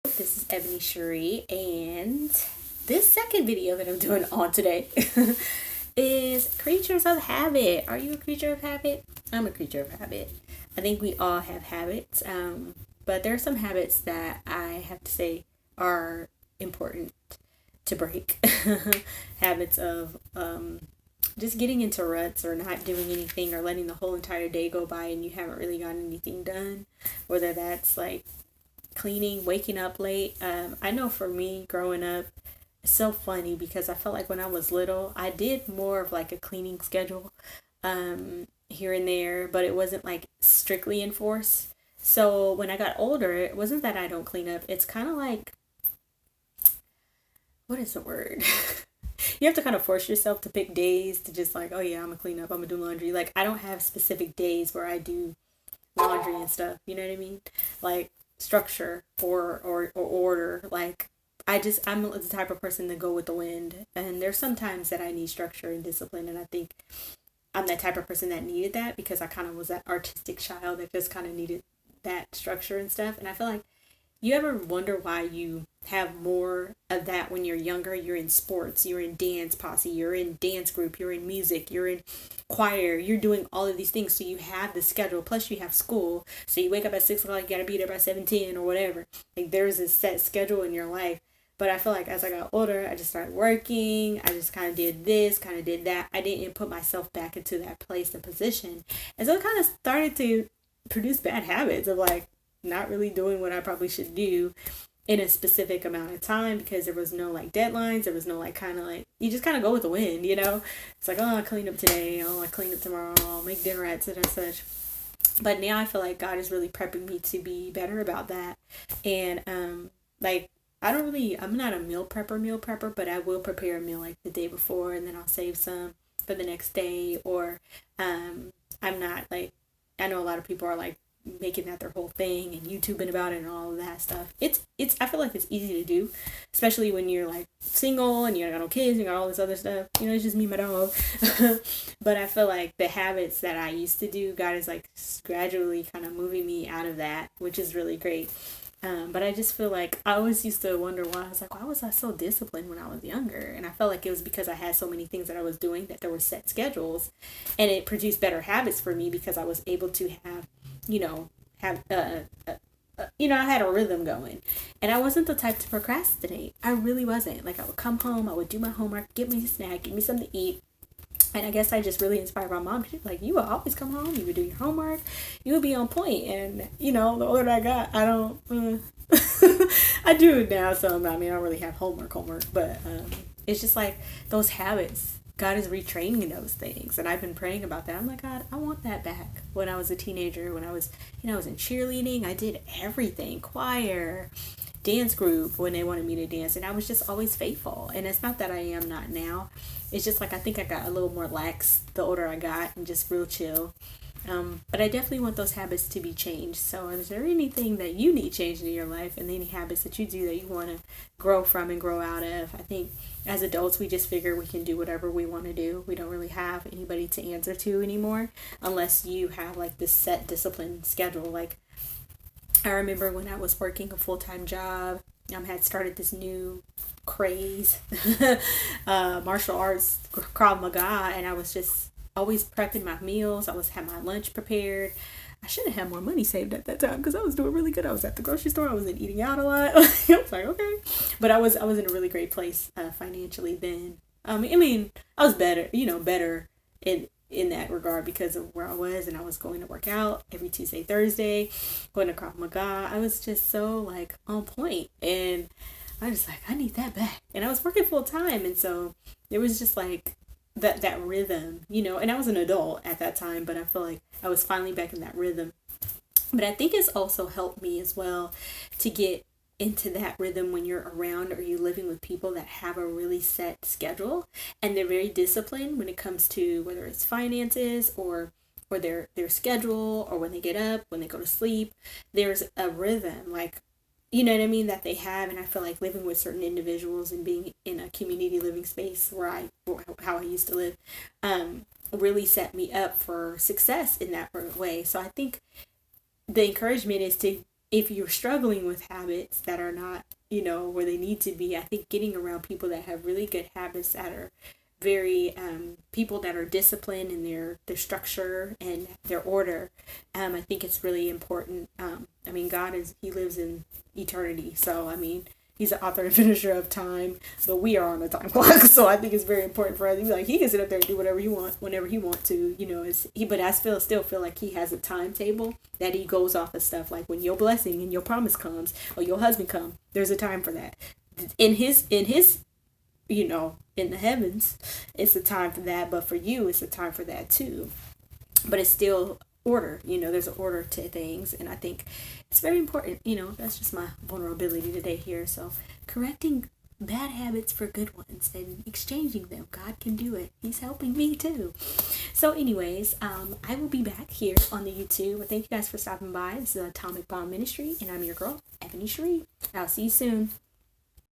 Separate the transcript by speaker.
Speaker 1: This is Ebony Cherie, and this second video that I'm doing on today is creatures of habit. Are you a creature of habit? I'm a creature of habit. I think we all have habits, but there are some habits that I have to say are important to break. Habits of just getting into ruts or not doing anything or letting the whole entire day go by and you haven't really gotten anything done, whether that's like cleaning, waking up late. I know for me growing up, it's so funny because I felt like when I was little, I did more of like a cleaning schedule here and there, but it wasn't like strictly enforced. So when I got older, it wasn't that I don't clean up. It's kind of like, what is the word? You have to kind of force yourself to pick days to just like, oh yeah, I'm gonna clean up, I'm gonna do laundry. Like I don't have specific days where I do laundry and stuff. You know what I mean? Like structure or order. Like I'm the type of person to go with the wind. And there's sometimes that I need structure and discipline, and I think I'm that type of person that needed that because I kind of was that artistic child that just kind of needed that structure and stuff. And I feel like you ever wonder why you have more of that when you're younger? You're in sports, you're in dance posse, you're in dance group, you're in music, you're in choir, you're doing all of these things. So you have the schedule, plus you have school. So you wake up at 6 o'clock, you gotta be there by 7:10 or whatever. Like there's a set schedule in your life. But I feel like as I got older, I just started working. I just kind of did this, kind of did that. I didn't put myself back into that place and position. And so it kind of started to produce bad habits of like, not really doing what I probably should do in a specific amount of time because there was no like deadlines. There was no like kind of like, you just kind of go with the wind, you know? It's like, oh, I clean up today. Oh, I clean up tomorrow. I'll make dinner at such and such. But now I feel like God is really prepping me to be better about that. And like, I'm not a meal prepper, but I will prepare a meal like the day before and then I'll save some for the next day. Or I'm not like, I know a lot of people are like, making that their whole thing and YouTubing about it and all of that stuff. It's I feel like it's easy to do, especially when you're like single and you got no kids and you got all this other stuff. You know, it's just me and my dog. But I feel like the habits that I used to do, God is like gradually kind of moving me out of that, which is really great. But I just feel like I always used to wonder why. I was like, why was I so disciplined when I was younger? And I felt like it was because I had so many things that I was doing that there were set schedules, and it produced better habits for me because I was able to have, I had a rhythm going, and I wasn't the type to procrastinate. I really wasn't. Like I would come home, I would do my homework, get me a snack, get me something to eat. And I guess I just really inspired my mom. She's like, you would always come home, you would do your homework, you would be on point. And, the older I got, I don't, I do it now. So, I don't really have homework, but it's just like those habits. God is retraining those things. And I've been praying about that. I'm like, God, I want that back. When I was a teenager, when I was in cheerleading, I did everything, choir, dance group when they wanted me to dance, and I was just always faithful. And it's not that I am not now. It's just like I think I got a little more lax the older I got and just real chill. But I definitely want those habits to be changed. So is there anything that you need changed in your life and any habits that you do that you want to grow from and grow out of? I think as adults, we just figure we can do whatever we want to do. We don't really have anybody to answer to anymore unless you have like this set discipline schedule. Like I remember when I was working a full-time job, had started this new craze, martial arts, Krav Maga, and I was just always prepping my meals. I was had my lunch prepared. I should have had more money saved at that time because I was doing really good. I was at the grocery store. I wasn't eating out a lot. I was like, okay, but I was in a really great place financially then. I was better, better in that regard because of where I was, and I was going to work out every Tuesday, Thursday, going to Krav Maga. I was just so like on point, and I was like, I need that back. And I was working full time, and so it was just like that rhythm, and I was an adult at that time, but I feel like I was finally back in that rhythm. But I think it's also helped me as well to get into that rhythm when you're around or you're living with people that have a really set schedule and they're very disciplined when it comes to whether it's finances or their schedule, or when they get up, when they go to sleep. There's a rhythm, like, you know what I mean, that they have. And I feel like living with certain individuals and being in a community living space how I used to live, really set me up for success in that way. So I think the encouragement is to if you're struggling with habits that are not, where they need to be, I think getting around people that have really good habits, that are very people that are disciplined in their structure and their order, I think it's really important. I mean, he lives in eternity, so I mean, he's the author and finisher of time, but we are on a time clock. So I think it's very important for us. He can sit up there and do whatever he wants whenever he wants to. But I still feel like he has a timetable that he goes off of stuff. Like when your blessing and your promise comes, or your husband comes, there's a time for that. In his in the heavens, it's a time for that. But for you, it's a time for that too. But it's still order. There's an order to things, and I think it's very important. That's just my vulnerability today here. So correcting bad habits for good ones and exchanging them. God can do it. He's helping me too. So anyways, I will be back here on the YouTube. Thank you guys for stopping by. This is Atomic Bomb Ministry, and I'm your girl, Ebony Cherie. I'll see you soon.